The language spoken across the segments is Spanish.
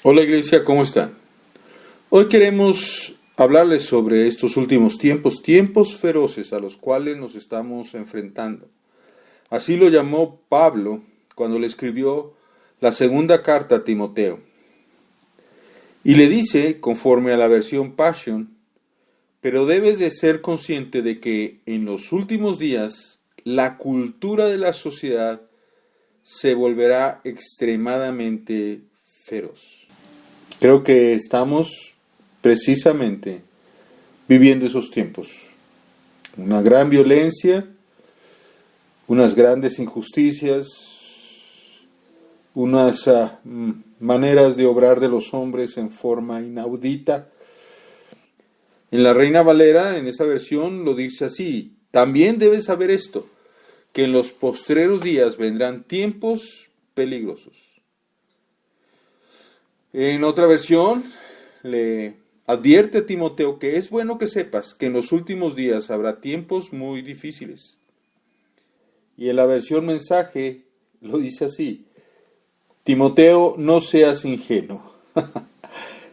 Hola iglesia, ¿cómo están? Hoy queremos hablarles sobre estos últimos tiempos, tiempos feroces a los cuales nos estamos enfrentando. Así lo llamó Pablo cuando le escribió la segunda carta a Timoteo. Y le dice, conforme a la versión Passion, pero debes de ser consciente de que en los últimos días la cultura de la sociedad se volverá extremadamente feroz. Creo que estamos precisamente viviendo esos tiempos. Una gran violencia, unas grandes injusticias, unas maneras de obrar de los hombres en forma inaudita. En la Reina Valera, en esa versión, lo dice así: también debes saber esto, que en los postreros días vendrán tiempos peligrosos. En otra versión, le advierte a Timoteo que es bueno que sepas que en los últimos días habrá tiempos muy difíciles. Y en la versión mensaje lo dice así: Timoteo, no seas ingenuo.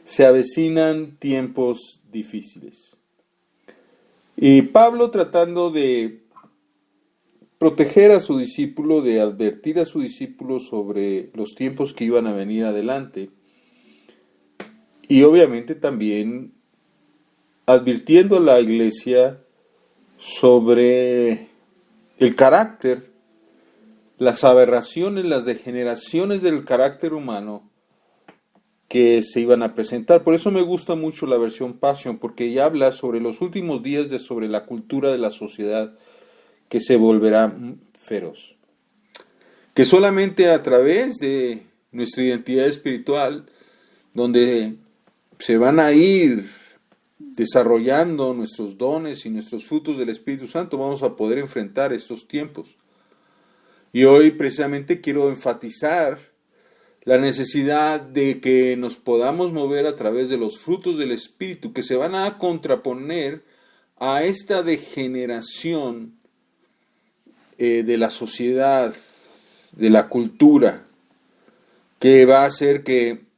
Se avecinan tiempos difíciles. Y Pablo, tratando de proteger a su discípulo, de advertir a su discípulo sobre los tiempos que iban a venir adelante, y obviamente también advirtiendo a la iglesia sobre el carácter, las aberraciones, las degeneraciones del carácter humano que se iban a presentar. Por eso me gusta mucho la versión Passion, porque ella habla sobre los últimos días, sobre la cultura de la sociedad que se volverá feroz. Que solamente a través de nuestra identidad espiritual, donde se van a ir desarrollando nuestros dones y nuestros frutos del Espíritu Santo, vamos a poder enfrentar estos tiempos. Y hoy precisamente quiero enfatizar la necesidad de que nos podamos mover a través de los frutos del Espíritu, que se van a contraponer a esta degeneración de la sociedad, de la cultura, que va a hacer que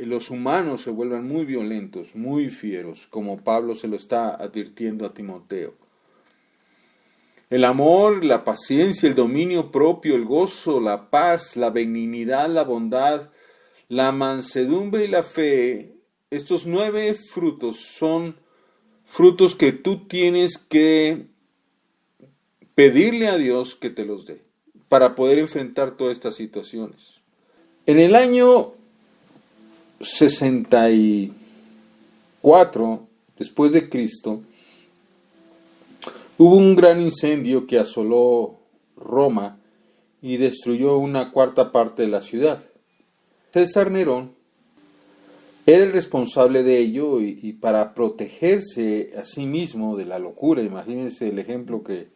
los humanos se vuelvan muy violentos, muy fieros, como Pablo se lo está advirtiendo a Timoteo. El amor, la paciencia, el dominio propio, el gozo, la paz, la benignidad, la bondad, la mansedumbre y la fe, estos 9 frutos son frutos que tú tienes que pedirle a Dios que te los dé para poder enfrentar todas estas situaciones. En el año 64 después de Cristo, hubo un gran incendio que asoló Roma y destruyó una cuarta parte de la ciudad. César Nerón era el responsable de ello y para protegerse a sí mismo de la locura, imagínense el ejemplo que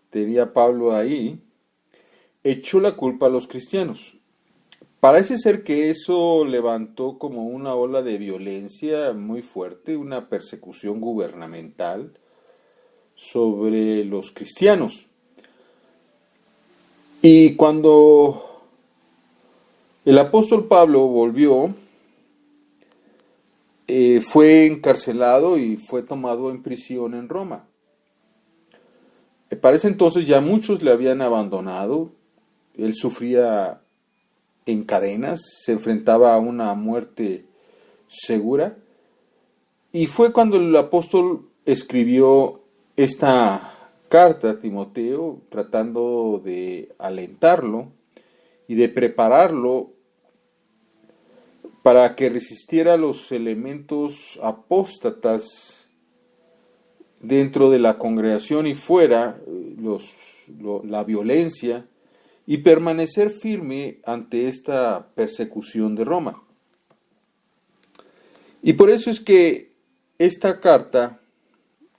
tenía Pablo ahí, echó la culpa a los cristianos. Parece ser que eso levantó como una ola de violencia muy fuerte, una persecución gubernamental sobre los cristianos. Y cuando el apóstol Pablo volvió, fue encarcelado y fue tomado en prisión en Roma. Para ese entonces ya muchos le habían abandonado, él sufría en cadenas, se enfrentaba a una muerte segura, y fue cuando el apóstol escribió esta carta a Timoteo, tratando de alentarlo y de prepararlo para que resistiera los elementos apóstatas dentro de la congregación y fuera, la violencia, y permanecer firme ante esta persecución de Roma. Y por eso es que esta carta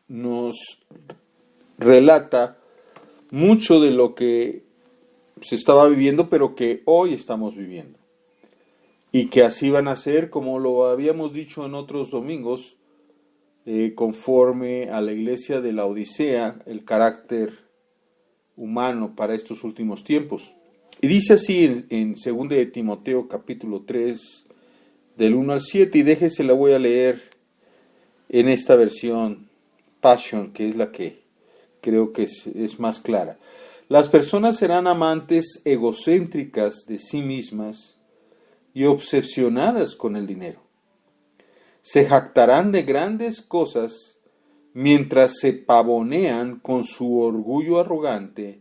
nos relata mucho de lo que se estaba viviendo, pero que hoy estamos viviendo. Y que así van a ser, como lo habíamos dicho en otros domingos, conforme a la iglesia de la Odisea, el carácter humano para estos últimos tiempos. Y dice así en 2 de Timoteo capítulo 3, del 1 al 7, y déjese la voy a leer en esta versión Passion, que es la que creo que es más clara. Las personas serán amantes egocéntricas de sí mismas y obsesionadas con el dinero. Se jactarán de grandes cosas mientras se pavonean con su orgullo arrogante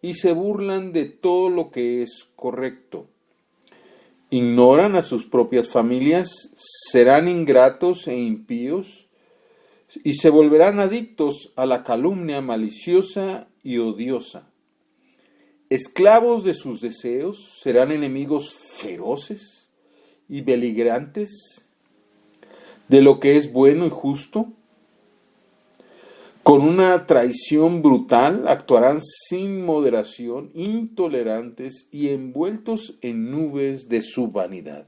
y se burlan de todo lo que es correcto. Ignoran a sus propias familias, serán ingratos e impíos y se volverán adictos a la calumnia maliciosa y odiosa. Esclavos de sus deseos, serán enemigos feroces y beligerantes de lo que es bueno y justo. Con una traición brutal actuarán sin moderación, intolerantes y envueltos en nubes de su vanidad.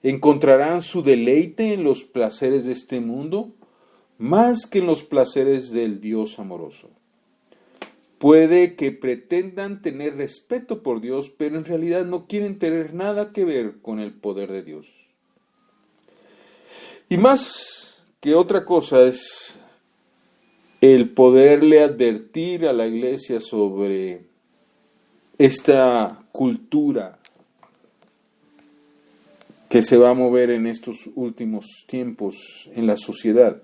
Encontrarán su deleite en los placeres de este mundo más que en los placeres del Dios amoroso. Puede que pretendan tener respeto por Dios, pero en realidad no quieren tener nada que ver con el poder de Dios. Y más que otra cosa es el poderle advertir a la iglesia sobre esta cultura que se va a mover en estos últimos tiempos en la sociedad.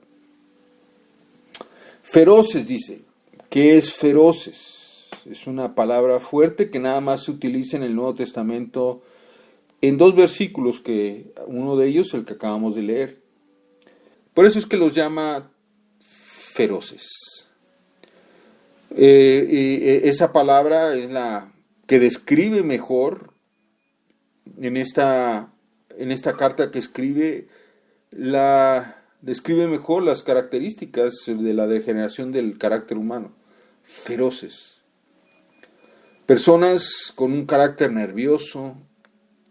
Feroces, dice. ¿Qué es feroces? Es una palabra fuerte que nada más se utiliza en el Nuevo Testamento en 2 versículos, que uno de ellos el que acabamos de leer. Por eso es que los llama feroces. Esa palabra es la que describe mejor en esta carta que escribe, describe mejor las características de la degeneración del carácter humano. Feroces. Personas con un carácter nervioso,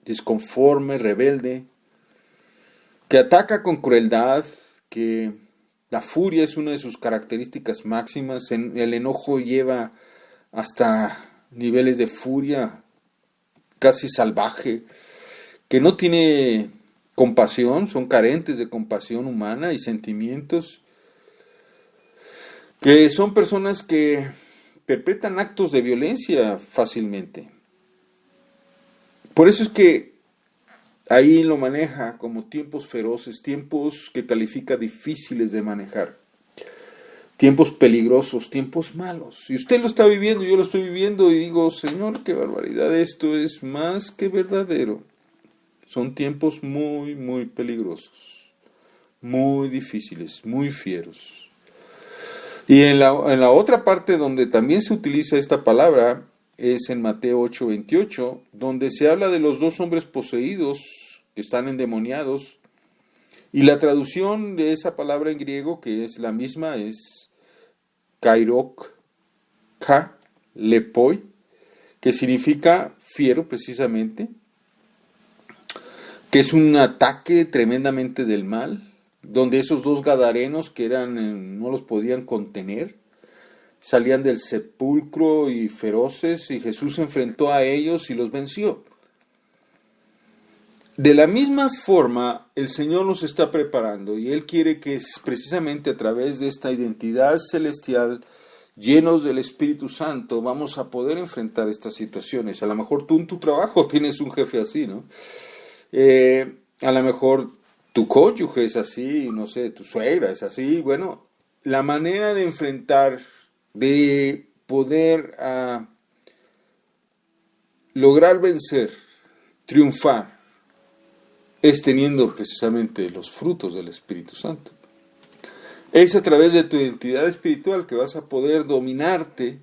disconforme, rebelde, que ataca con crueldad, que la furia es una de sus características máximas. El enojo lleva hasta niveles de furia casi salvaje, que no tiene compasión, son carentes de compasión humana y sentimientos, que son personas que perpetran actos de violencia fácilmente. Por eso es que ahí lo maneja como tiempos feroces, tiempos que califica difíciles de manejar, tiempos peligrosos, tiempos malos. Y usted lo está viviendo, yo lo estoy viviendo y digo, Señor, qué barbaridad, esto es más que verdadero. Son tiempos muy, muy peligrosos, muy difíciles, muy fieros. Y en la otra parte donde también se utiliza esta palabra es en Mateo 8:28, donde se habla de los 2 hombres poseídos que están endemoniados. Y la traducción de esa palabra en griego, que es la misma, es kairok, lepoi, que significa fiero precisamente, que es un ataque tremendamente del mal, donde esos 2 gadarenos que no los podían contener, salían del sepulcro y feroces, y Jesús se enfrentó a ellos y los venció. De la misma forma, el Señor nos está preparando, y Él quiere que precisamente a través de esta identidad celestial, llenos del Espíritu Santo, vamos a poder enfrentar estas situaciones. A lo mejor tú en tu trabajo tienes un jefe así, ¿no? A lo mejor tu cónyuge es así, no sé, tu suegra es así. Bueno, la manera de enfrentar, de poder lograr vencer, triunfar, es teniendo precisamente los frutos del Espíritu Santo. Es a través de tu identidad espiritual que vas a poder dominarte,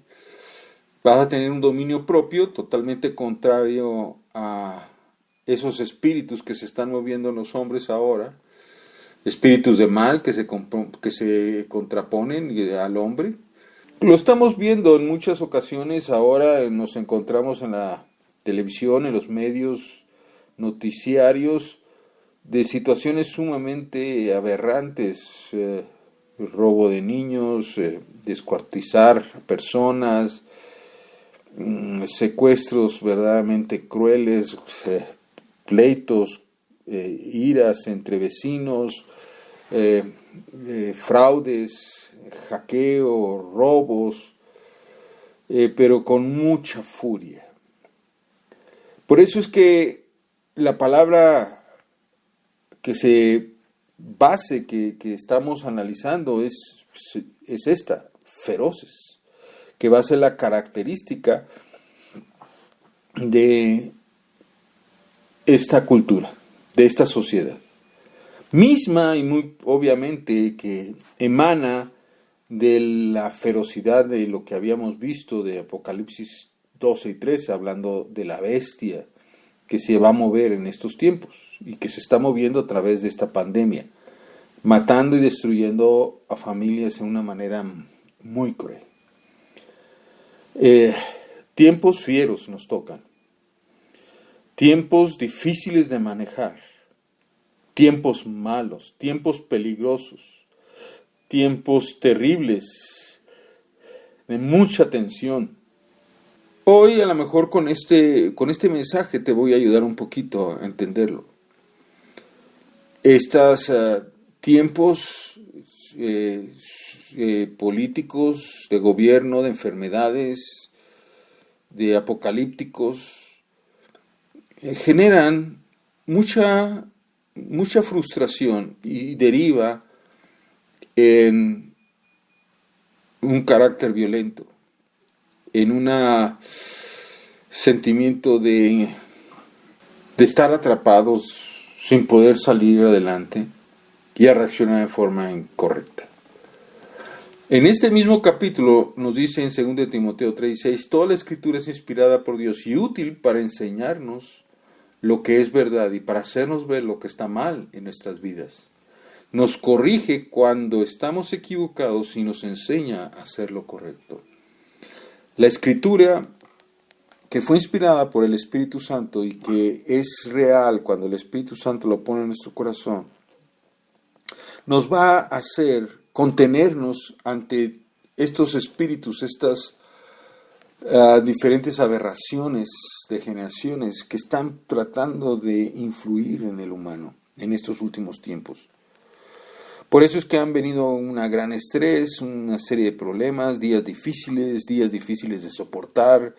vas a tener un dominio propio totalmente contrario a esos espíritus que se están moviendo en los hombres ahora, espíritus de mal que se contraponen al hombre. Lo estamos viendo en muchas ocasiones. Ahora nos encontramos en la televisión, en los medios noticiarios, de situaciones sumamente aberrantes, robo de niños, descuartizar personas, secuestros verdaderamente crueles, pleitos iras entre vecinos, fraudes, hackeo, robos, pero con mucha furia. Por eso es que la palabra que que estamos analizando es esta, feroces, que va a ser la característica de esta cultura, de esta sociedad. Misma y muy obviamente que emana de la ferocidad de lo que habíamos visto de Apocalipsis 12 y 13, hablando de la bestia que se va a mover en estos tiempos y que se está moviendo a través de esta pandemia, matando y destruyendo a familias en una manera muy cruel. Tiempos fieros nos tocan, tiempos difíciles de manejar, tiempos malos, tiempos peligrosos, tiempos terribles, de mucha tensión. Hoy a lo mejor con este mensaje te voy a ayudar un poquito a entenderlo. Estos tiempos políticos, de gobierno, de enfermedades, de apocalípticos, generan mucha frustración y deriva en un carácter violento, en un sentimiento de estar atrapados sin poder salir adelante y a reaccionar de forma incorrecta. En este mismo capítulo nos dice en 2 Timoteo 3:6, toda la escritura es inspirada por Dios y útil para enseñarnos lo que es verdad y para hacernos ver lo que está mal en nuestras vidas. Nos corrige cuando estamos equivocados y nos enseña a hacer lo correcto. La escritura que fue inspirada por el Espíritu Santo y que es real cuando el Espíritu Santo lo pone en nuestro corazón, nos va a hacer contenernos ante estos espíritus, estas diferentes aberraciones, degeneraciones que están tratando de influir en el humano en estos últimos tiempos. Por eso es que han venido un gran estrés, una serie de problemas, días difíciles de soportar.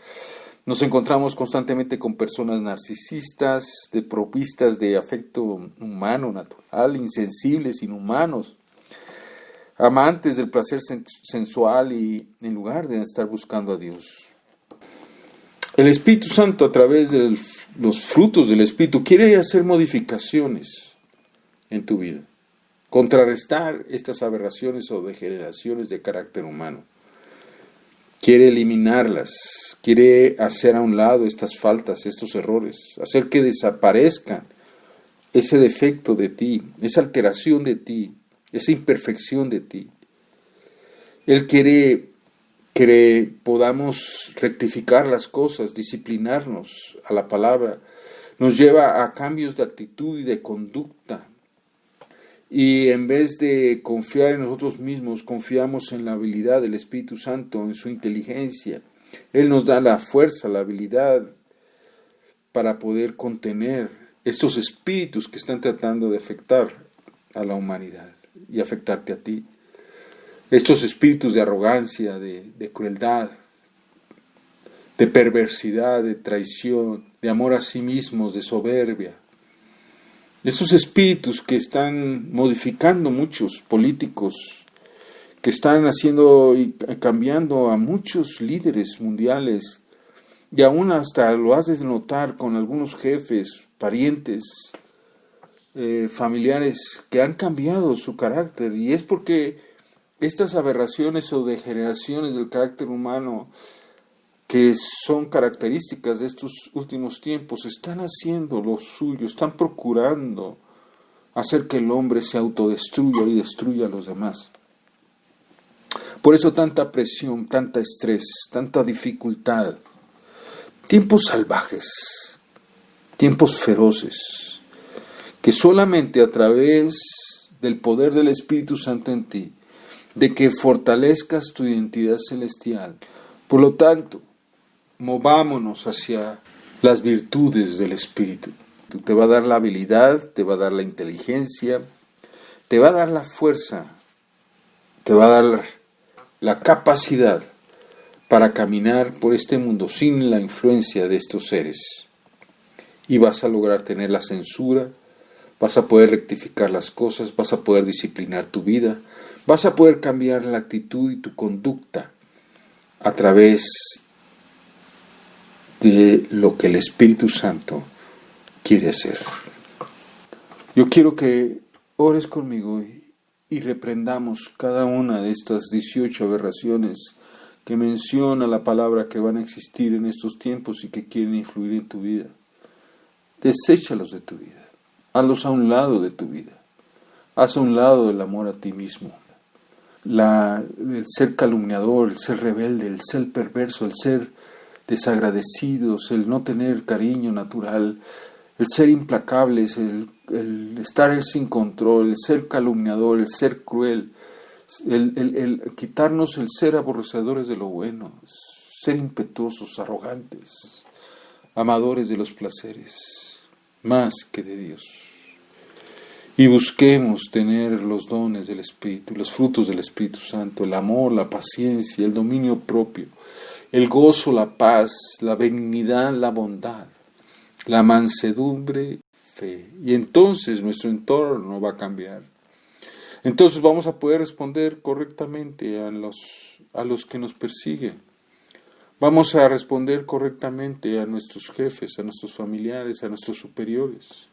Nos encontramos constantemente con personas narcisistas, desprovistas de afecto humano, natural, insensibles, inhumanos, amantes del placer sensual y en lugar de estar buscando a Dios. El Espíritu Santo, a través de los frutos del Espíritu, quiere hacer modificaciones en tu vida, contrarrestar estas aberraciones o degeneraciones de carácter humano. Quiere eliminarlas, quiere hacer a un lado estas faltas, estos errores, hacer que desaparezcan ese defecto de ti, esa alteración de ti, esa imperfección de ti. Él quiere que podamos rectificar las cosas, disciplinarnos a la palabra, nos lleva a cambios de actitud y de conducta. Y en vez de confiar en nosotros mismos, confiamos en la habilidad del Espíritu Santo, en su inteligencia. Él nos da la fuerza, la habilidad para poder contener estos espíritus que están tratando de afectar a la humanidad y afectarte a ti. Estos espíritus de arrogancia, de crueldad, de perversidad, de traición, de amor a sí mismos, de soberbia. Estos espíritus que están modificando muchos políticos, que están haciendo y cambiando a muchos líderes mundiales, y aún hasta lo haces notar con algunos jefes, parientes, familiares que han cambiado su carácter, y es porque estas aberraciones o degeneraciones del carácter humano que son características de estos últimos tiempos, están haciendo lo suyo, están procurando hacer que el hombre se autodestruya y destruya a los demás. Por eso tanta presión, tanta estrés, tanta dificultad, tiempos salvajes, tiempos feroces, que solamente a través del poder del Espíritu Santo en ti, de que fortalezcas tu identidad celestial. Por lo tanto, movámonos hacia las virtudes del Espíritu. Te va a dar la habilidad, te va a dar la inteligencia, te va a dar la fuerza, te va a dar la capacidad para caminar por este mundo sin la influencia de estos seres. Y vas a lograr tener la censura, vas a poder rectificar las cosas, vas a poder disciplinar tu vida, vas a poder cambiar la actitud y tu conducta a través de lo que el Espíritu Santo quiere hacer. Yo quiero que ores conmigo y reprendamos cada una de estas 18 aberraciones que menciona la palabra que van a existir en estos tiempos y que quieren influir en tu vida. Deséchalos de tu vida, hazlos a un lado de tu vida, haz a un lado el amor a ti mismo, el ser calumniador, el ser rebelde, el ser perverso, el ser desagradecidos, el no tener cariño natural, el ser implacables, el estar sin control, el ser calumniador, el ser cruel, el quitarnos el ser aborrecedores de lo bueno, ser impetuosos, arrogantes, amadores de los placeres, más que de Dios. Y busquemos tener los dones del Espíritu, los frutos del Espíritu Santo, el amor, la paciencia, el dominio propio, el gozo, la paz, la benignidad, la bondad, la mansedumbre, fe. Y entonces nuestro entorno va a cambiar. Entonces vamos a poder responder correctamente a los que nos persiguen. Vamos a responder correctamente a nuestros jefes, a nuestros familiares, a nuestros superiores.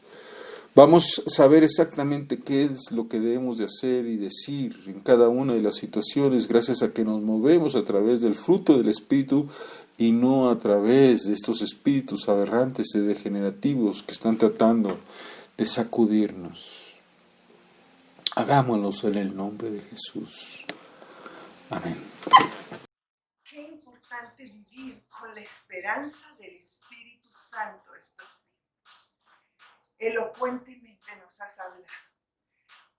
Vamos a saber exactamente qué es lo que debemos de hacer y decir en cada una de las situaciones gracias a que nos movemos a través del fruto del Espíritu y no a través de estos espíritus aberrantes y degenerativos que están tratando de sacudirnos. Hagámoslo en el nombre de Jesús. Amén. Qué importante vivir con la esperanza del Espíritu Santo estos tiempos. Elocuentemente nos has hablado.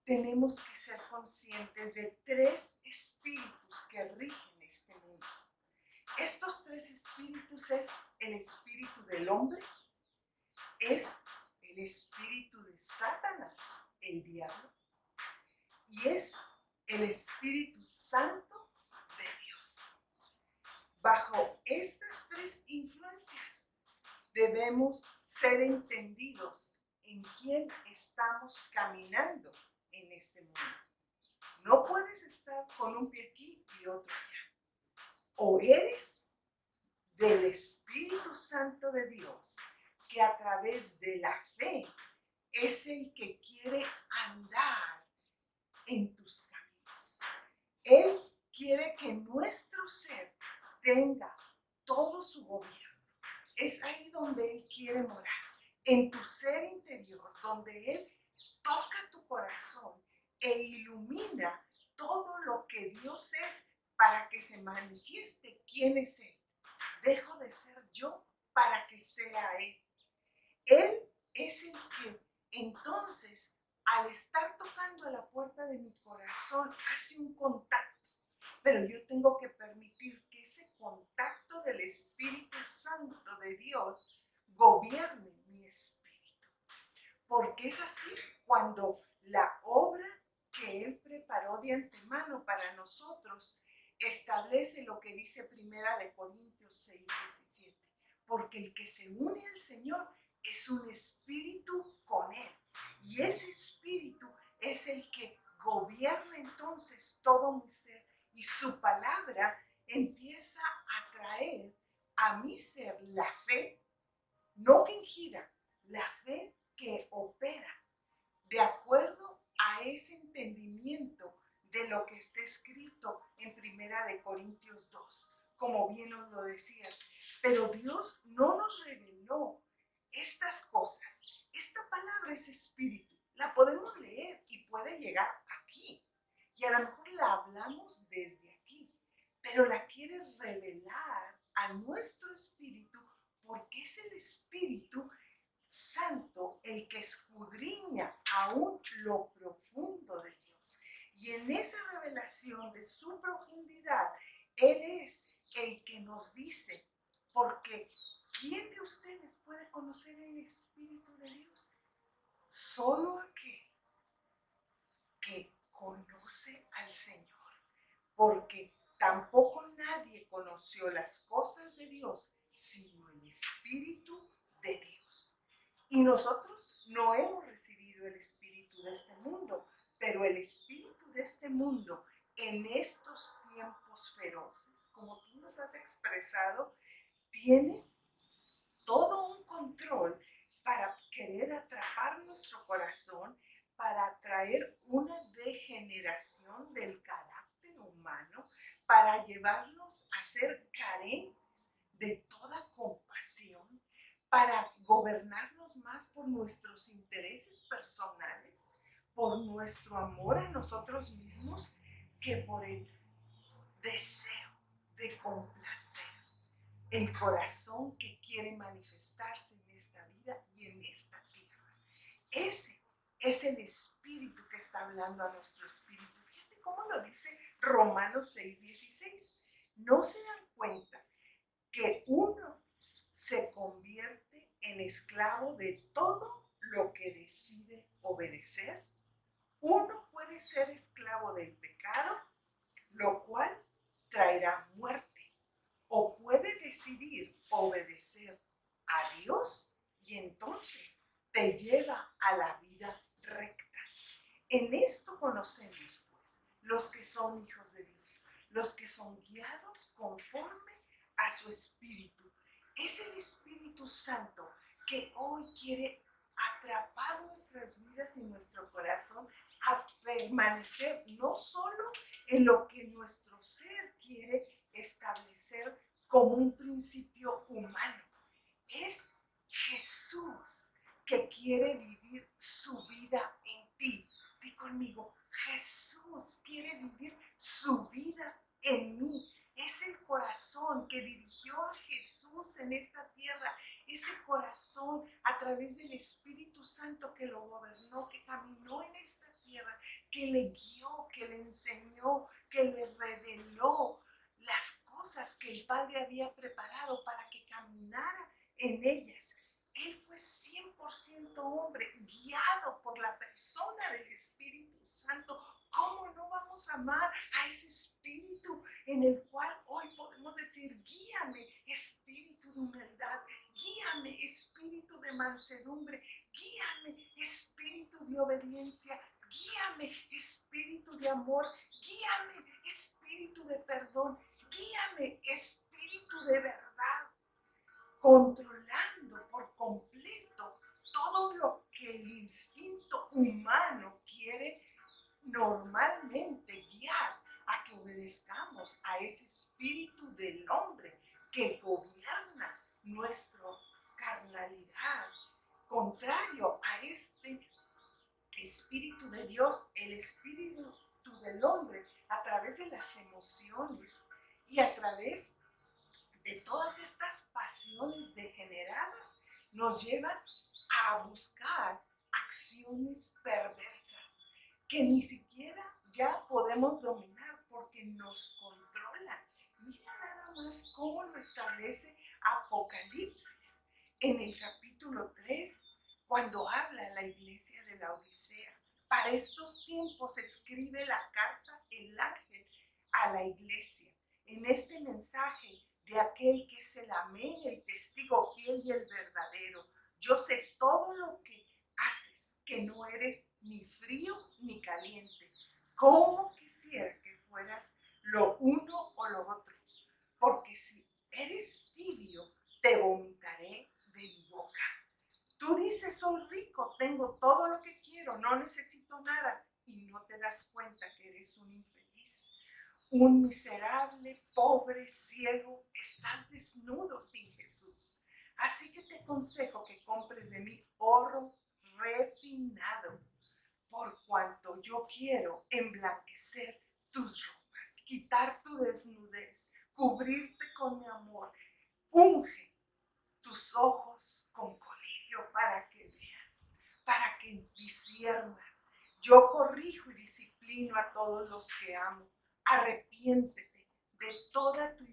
Tenemos que ser conscientes de 3 espíritus que rigen este mundo. Estos 3 espíritus es el espíritu del hombre, es el espíritu de Satanás, el diablo, y es el Espíritu Santo de Dios. Bajo estas 3 influencias debemos ser entendidos en quién estamos caminando en este mundo. No puedes estar con un pie aquí y otro allá. O eres del Espíritu Santo de Dios, que a través de la fe es el que quiere andar en tus caminos. Él quiere que nuestro ser tenga todo su gobierno. Es ahí donde Él quiere morar, en tu ser interior, donde Él toca tu corazón e ilumina todo lo que Dios es para que se manifieste quién es Él. Dejo de ser yo para que sea Él. Él es el que entonces, al estar tocando a la puerta de mi corazón, hace un contacto. Pero yo tengo que permitir que ese contacto del Espíritu Santo de Dios gobierne mi espíritu. Porque es así cuando la obra que Él preparó de antemano para nosotros establece lo que dice 1 Corintios 6:17. Porque el que se une al Señor es un espíritu con Él. Y ese espíritu es el que gobierna entonces todo mi ser. Y su palabra empieza a traer a mi ser la fe, no fingida, la fe que opera de acuerdo a ese entendimiento de lo que está escrito en 1 Corintios 2, como bien nos lo decías. Pero Dios no nos reveló estas cosas. Esta palabra es espíritu, la podemos leer y puede llegar aquí. Y a lo mejor la hablamos desde aquí, pero la quiere revelar a nuestro espíritu porque es el Espíritu Santo el que escudriña aún lo profundo de Dios. Y en esa revelación de su profundidad, Él es el que nos dice, porque ¿quién de ustedes puede conocer el Espíritu de Dios? solo aquel que conoce al Señor, porque tampoco nadie conoció las cosas de Dios, sino el Espíritu de Dios. Y nosotros no hemos recibido el espíritu de este mundo, pero el espíritu de este mundo en estos tiempos feroces, como tú nos has expresado, tiene todo un control para querer atrapar nuestro corazón, para traer una degeneración del carácter humano, para llevarnos a ser carentes de toda compasión, para gobernarnos más por nuestros intereses personales, por nuestro amor a nosotros mismos, que por el deseo de complacer el corazón que quiere manifestarse en esta vida y en esta tierra. Ese es el espíritu que está hablando a nuestro espíritu. Fíjate cómo lo dice Romanos 6:16. ¿No se dan cuenta que uno se convierte en esclavo de todo lo que decide obedecer? Uno puede ser esclavo del pecado, lo cual traerá muerte, o puede decidir obedecer a Dios y entonces te lleva a la vida recta. En esto conocemos, pues, los que son hijos de Dios, los que son guiados conforme a su espíritu. Es el Espíritu Santo que hoy quiere atrapar nuestras vidas y nuestro corazón a permanecer no solo en lo que nuestro ser quiere establecer como un principio humano. Es Jesús que quiere vivir su vida en ti. Di conmigo, Jesús quiere vivir su vida en mí. Es el corazón que dirigió a Jesús en esta tierra. Ese corazón a través del Espíritu Santo que lo gobernó, que caminó en esta tierra, que le guió, que le enseñó, que le reveló las cosas que el Padre había preparado para que caminara en ellas. Él fue 100% hombre, guiado por la persona del Espíritu Santo. ¿Cómo no vamos a amar a ese Espíritu en el cual hoy podemos decir, guíame, Espíritu de humildad, guíame, Espíritu de mansedumbre, guíame, Espíritu de obediencia, guíame, Espíritu de amor, guíame, Espíritu de perdón, guíame, Espíritu de verdad, controlando por completo todo lo que el instinto humano quiere normalmente guiar a que obedezcamos a ese espíritu del hombre que gobierna nuestra carnalidad, contrario a este espíritu de Dios, el espíritu del hombre, a través de las emociones y a través de todas estas pasiones degeneradas, nos llevan a buscar acciones perversas que ni siquiera ya podemos dominar porque nos controlan. Mira nada más cómo lo establece Apocalipsis en el capítulo 3, cuando habla a la iglesia de la Odisea. Para estos tiempos escribe la carta el ángel a la iglesia. En este mensaje de aquel que es el amén, el testigo fiel y el verdadero. Yo sé todo lo que haces, que no eres ni frío ni caliente. ¿Cómo quisiera que fueras lo uno o lo otro? Porque si eres tibio, te vomitaré de mi boca. Tú dices, soy rico, tengo todo lo que quiero, no necesito nada, y no te das cuenta que eres un infeliz, un miserable, pobre, ciego. Estás desnudo sin Jesús. Así que te aconsejo que compres de mí oro refinado, por cuanto yo quiero emblanquecer tus ropas, quitar tu desnudez, cubrirte con mi amor. Unge tus ojos con colirio para que veas, para que disciernas. Yo corrijo y disciplino a todos los que amo. Arrepiéntete de toda tu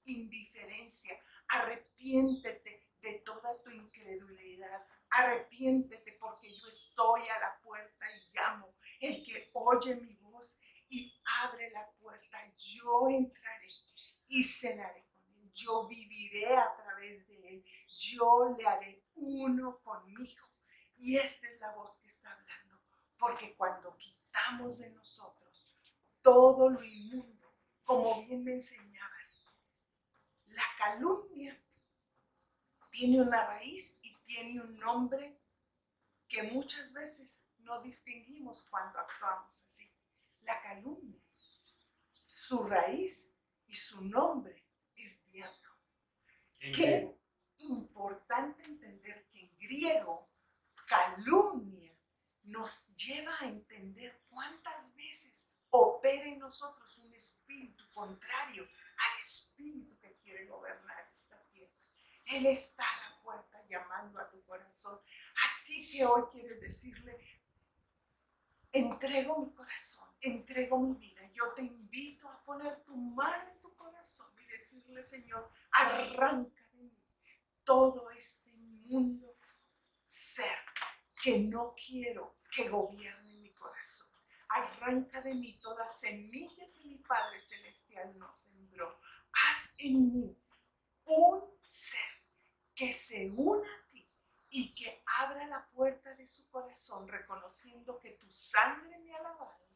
indiferencia, arrepiéntete de toda tu incredulidad, Arrepiéntete porque yo estoy a la puerta y llamo. El que oye mi voz y abre la puerta, yo entraré y cenaré con él. Yo viviré a través de él. Yo le haré uno conmigo. Y esta es la voz que está hablando. Porque cuando quitamos de nosotros todo lo inmundo, como bien me enseñabas, la calumnia tiene una raíz y tiene un nombre que muchas veces no distinguimos cuando actuamos así. La calumnia, su raíz y su nombre es diablo. Qué importante entender que en griego calumnia nos lleva a entender cuántas veces opera en nosotros un espíritu contrario al espíritu que quiere gobernar esta tierra. Él está a la puerta llamando a tu corazón. A ti que hoy quieres decirle, entrego mi corazón, entrego mi vida. Yo te invito a poner tu mano en tu corazón y decirle, Señor, arranca de mí todo este inmundo ser que no quiero que gobierne mi corazón. Arranca de mí toda semilla que mi Padre Celestial no sembró. Haz en mí un ser que se una a ti y que abra la puerta de su corazón reconociendo que tu sangre me ha lavado,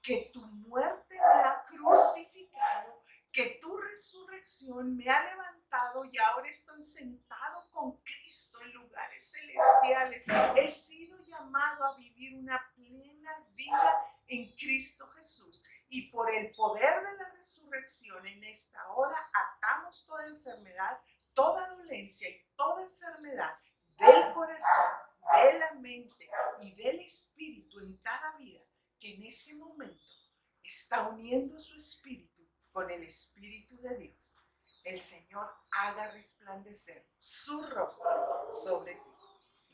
que tu muerte me ha crucificado, que tu resurrección me ha levantado y ahora estoy sentado con Cristo en lugares celestiales. He sido llamado a vivir una plena vida en Cristo Jesús. Y por el poder de la resurrección en esta hora atamos toda enfermedad, toda dolencia y toda enfermedad del corazón, de la mente y del espíritu en cada vida que en este momento está uniendo su espíritu con el espíritu de Dios. El Señor haga resplandecer su rostro sobre ti.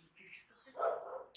En Cristo Jesús.